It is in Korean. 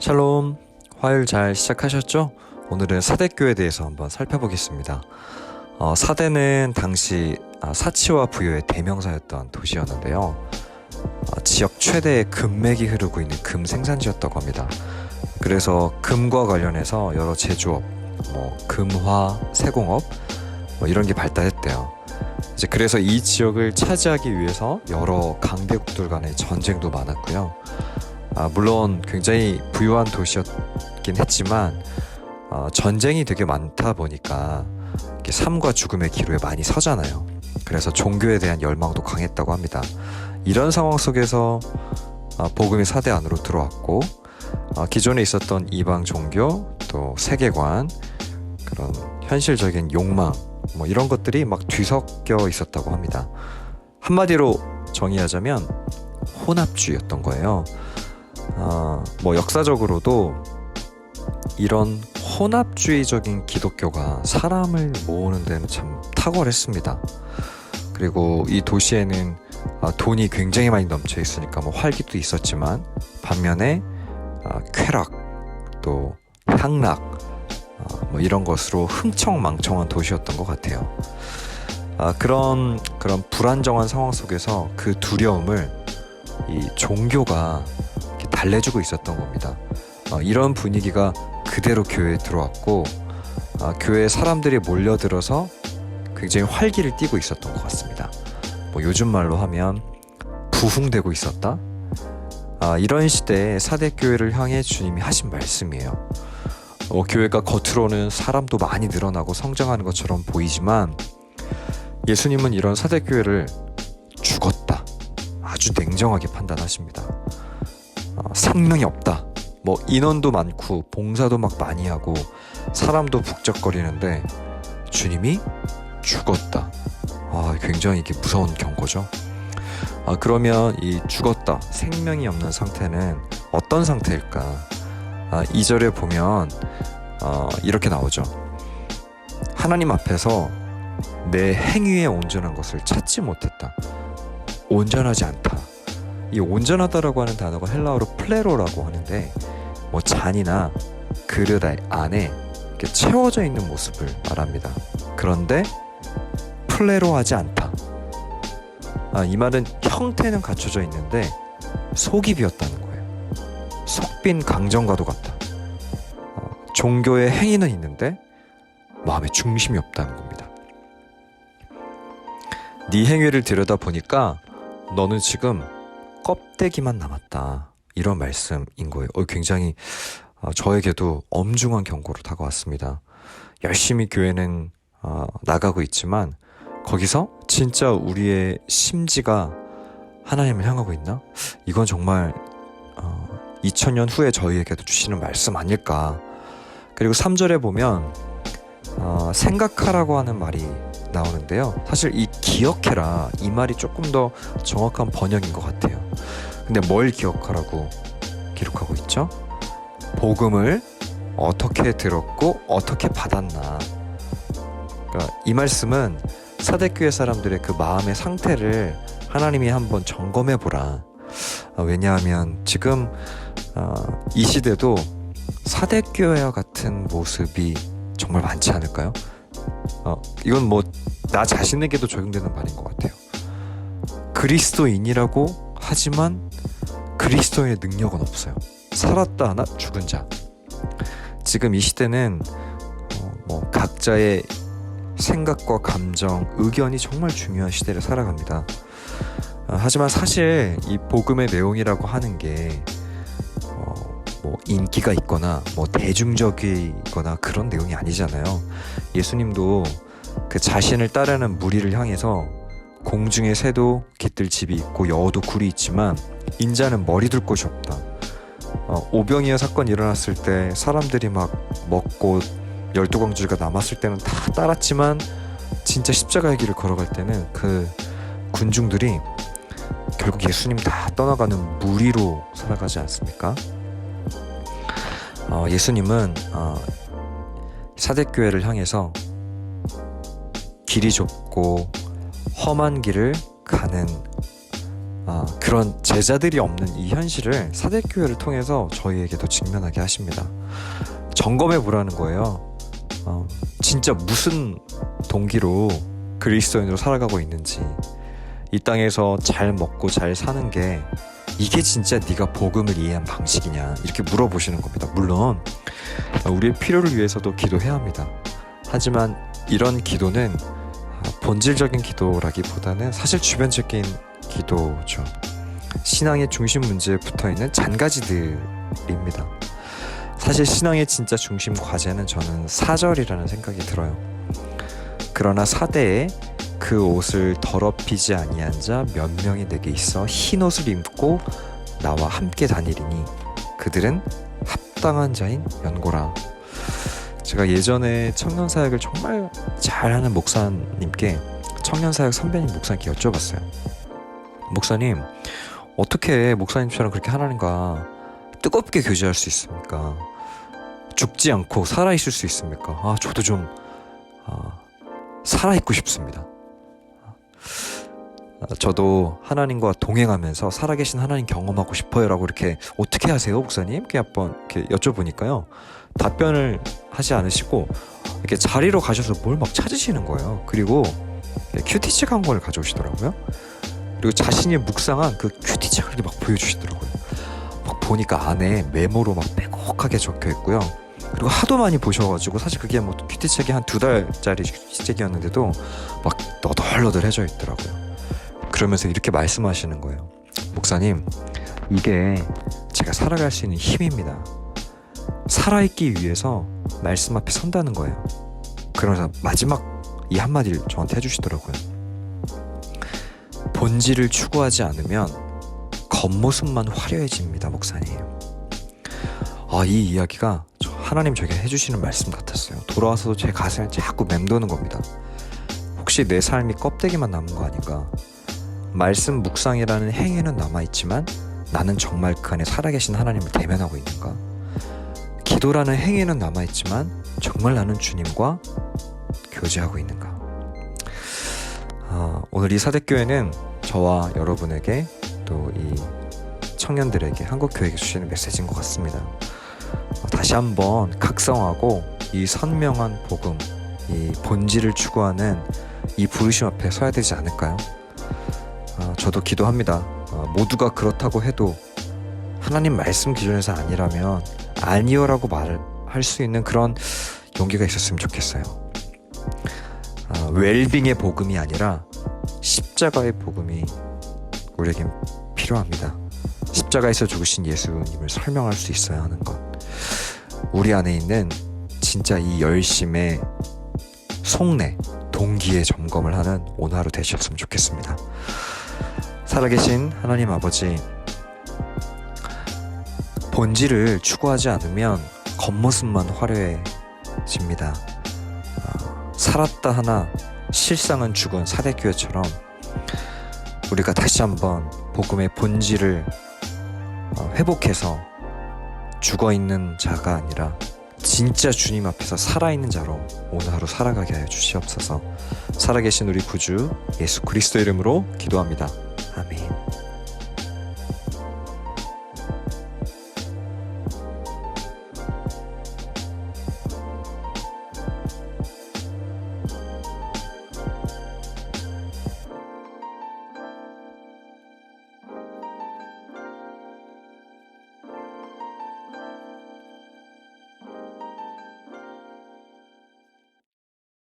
샬롬, 화요일 잘 시작하셨죠? 오늘은 사대교에 대해서 한번 살펴보겠습니다. 사대는 당시 사치와 부여의 대명사였던 도시였는데요. 지역 최대의 금맥이 흐르고 있는 금 생산지였다고 합니다. 그래서 금과 관련해서 여러 제조업, 금화, 세공업 이런 게 발달했대요. 그래서 이 지역을 차지하기 위해서 여러 강대국들 간의 전쟁도 많았고요. 물론 굉장히 부유한 도시였긴 했지만 전쟁이 되게 많다 보니까 삶과 죽음의 기로에 많이 서잖아요. 그래서 종교에 대한 열망도 강했다고 합니다. 이런 상황 속에서 복음이 사대 안으로 들어왔고, 기존에 있었던 이방 종교, 또 세계관, 그런 현실적인 욕망 이런 것들이 막 뒤섞여 있었다고 합니다. 한마디로 정의하자면 혼합주의였던 거예요. 역사적으로도 이런 혼합주의적인 기독교가 사람을 모으는 데는 참 탁월했습니다. 그리고 이 도시에는 돈이 굉장히 많이 넘쳐 있으니까 활기도 있었지만, 반면에 쾌락, 또 향락 이런 것으로 흥청망청한 도시였던 것 같아요. 그런 불안정한 상황 속에서 그 두려움을 이 종교가 달래주고 있었던 겁니다. 이런 분위기가 그대로 교회에 들어왔고, 교회에 사람들이 몰려들어서 굉장히 활기를 띠고 있었던 것 같습니다. 요즘 말로 하면 부흥되고 있었다. 이런 시대에 사대교회를 향해 주님이 하신 말씀이에요. 교회가 겉으로는 사람도 많이 늘어나고 성장하는 것처럼 보이지만, 예수님은 이런 사대교회를 죽었다, 아주 냉정하게 판단하십니다. 생명이 없다. 인원도 많고 봉사도 막 많이 하고 사람도 북적거리는데 주님이 죽었다. 굉장히 이게 무서운 경고죠. 그러면 이 죽었다, 생명이 없는 상태는 어떤 상태일까? 2절에 보면 이렇게 나오죠. 하나님 앞에서 내 행위에 온전한 것을 찾지 못했다. 온전하지 않다. 이 온전하다라고 하는 단어가 헬라어로 플레로라고 하는데, 잔이나 그릇 안에 이렇게 채워져 있는 모습을 말합니다. 그런데 플레로하지 않다. 이 말은 형태는 갖춰져 있는데 속이 비었다는 거예요. 속빈 강정과도 같다. 종교의 행위는 있는데 마음의 중심이 없다는 겁니다. 네 행위를 들여다보니까 너는 지금 껍데기만 남았다, 이런 말씀인 거예요. 굉장히 저에게도 엄중한 경고로 다가왔습니다. 열심히 교회는 나가고 있지만 거기서 진짜 우리의 심지가 하나님을 향하고 있나? 이건 정말 2000년 후에 저희에게도 주시는 말씀 아닐까. 그리고 3절에 보면 생각하라고 하는 말이 나오는데요. 사실 이 기억해라, 이 말이 조금 더 정확한 번역인 것 같아요. 근데 뭘 기억하라고 기록하고 있죠? 복음을 어떻게 들었고 어떻게 받았나. 그러니까 이 말씀은 사대교회 사람들의 그 마음의 상태를 하나님이 한번 점검해 보라. 왜냐하면 지금 이 시대도 사대교회와 같은 모습이 정말 많지 않을까요? 이건 나 자신에게도 적용되는 말인 것 같아요. 그리스도인이라고 하지만 그리스도의 능력은 없어요. 살았다 하나 죽은 자. 지금 이 시대는 각자의 생각과 감정, 의견이 정말 중요한 시대를 살아갑니다. 하지만 사실 이 복음의 내용이라고 하는 게 인기가 있거나 대중적이거나 그런 내용이 아니잖아요. 예수님도 그 자신을 따르는 무리를 향해서 공중의 새도 깃들 집이 있고 여우도 굴이 있지만 인자는 머리 둘 곳이 없다. 오병이어 사건이 일어났을 때 사람들이 막 먹고 12광주리가 남았을 때는 다 따랐지만, 진짜 십자가의 길을 걸어갈 때는 그 군중들이 결국 예수님 다 떠나가는 무리로 살아가지 않습니까? 예수님은 사대교회를 향해서 길이 좁고 험한 길을 가는 그런 제자들이 없는 이 현실을 사대교회를 통해서 저희에게도 직면하게 하십니다. 점검해 보라는 거예요. 진짜 무슨 동기로 그리스도인으로 살아가고 있는지, 이 땅에서 잘 먹고 잘 사는 게 이게 진짜 네가 복음을 이해한 방식이냐, 이렇게 물어보시는 겁니다. 물론 우리의 필요를 위해서도 기도해야 합니다. 하지만 이런 기도는 본질적인 기도라기보다는 사실 주변적인 기도죠. 신앙의 중심 문제에 붙어있는 잔가지들입니다. 사실 신앙의 진짜 중심 과제는 저는 사절이라는 생각이 들어요. 그러나 사대에 그 옷을 더럽히지 아니한 자 몇 명이 내게 있어 흰 옷을 입고 나와 함께 다니리니 그들은 합당한 자인 연고라. 제가 예전에 청년사역을 정말 잘하는 목사님께, 청년사역 선배님 목사님께 여쭤봤어요. 목사님, 어떻게 목사님처럼 그렇게 하나님과 뜨겁게 교제할 수 있습니까? 죽지 않고 살아있을 수 있습니까? 저도 좀 살아있고 싶습니다. 저도 하나님과 동행하면서 살아계신 하나님 경험하고 싶어요 라고, 이렇게 어떻게 하세요 목사님? 이렇게 한번 이렇게 여쭤보니까요, 답변을 하지 않으시고 이렇게 자리로 가셔서 뭘 막 찾으시는 거예요. 그리고 큐티책 한 권을 가져오시더라고요. 그리고 자신이 묵상한 그 큐티책을 이렇게 막 보여주시더라고요. 막 보니까 안에 메모로 막 빼곡하게 적혀 있고요. 그리고 하도 많이 보셔가지고, 사실 그게 뭐 큐티책이 한 2달짜리 큐티책이었는데도 막 너덜너덜해져 있더라고요. 그러면서 이렇게 말씀하시는 거예요. 목사님, 이게 제가 살아갈 수 있는 힘입니다. 살아있기 위해서 말씀 앞에 선다는 거예요. 그러면서 마지막 이 한마디를 저한테 해주시더라고요. 본질을 추구하지 않으면 겉모습만 화려해집니다, 목사님. 이 이야기가 하나님 저에게 해주시는 말씀 같았어요. 돌아와서도 제 가슴에 자꾸 맴도는 겁니다. 혹시 내 삶이 껍데기만 남은 거 아닌가? 말씀 묵상이라는 행위는 남아있지만 나는 정말 그 안에 살아계신 하나님을 대면하고 있는가? 기도라는 행위는 남아있지만 정말 나는 주님과 교제하고 있는가? 오늘 이 사대교회는 저와 여러분에게, 또 이 청년들에게, 한국교회에게 주시는 메시지인 것 같습니다. 다시 한번 각성하고 이 선명한 복음, 이 본질을 추구하는 이 부르심 앞에 서야 되지 않을까요? 저도 기도합니다. 모두가 그렇다고 해도 하나님 말씀 기준에서 아니라면 아니요라고 말할 수 있는 그런 용기가 있었으면 좋겠어요. 웰빙의 복음이 아니라 십자가의 복음이 우리에겐 필요합니다. 십자가에서 죽으신 예수님을 설명할 수 있어야 하는 것. 우리 안에 있는 진짜 이 열심의 속내, 동기의 점검을 하는 오늘 하루 되셨으면 좋겠습니다. 살아계신 하나님 아버지, 본질을 추구하지 않으면 겉모습만 화려해집니다. 살았다 하나 실상은 죽은 사대교회처럼 우리가 다시 한번 복음의 본질을 회복해서 죽어있는 자가 아니라 진짜 주님 앞에서 살아있는 자로 오늘 하루 살아가게 하여 주시옵소서. 살아계신 우리 구주 예수 그리스도 이름으로 기도합니다. 아멘.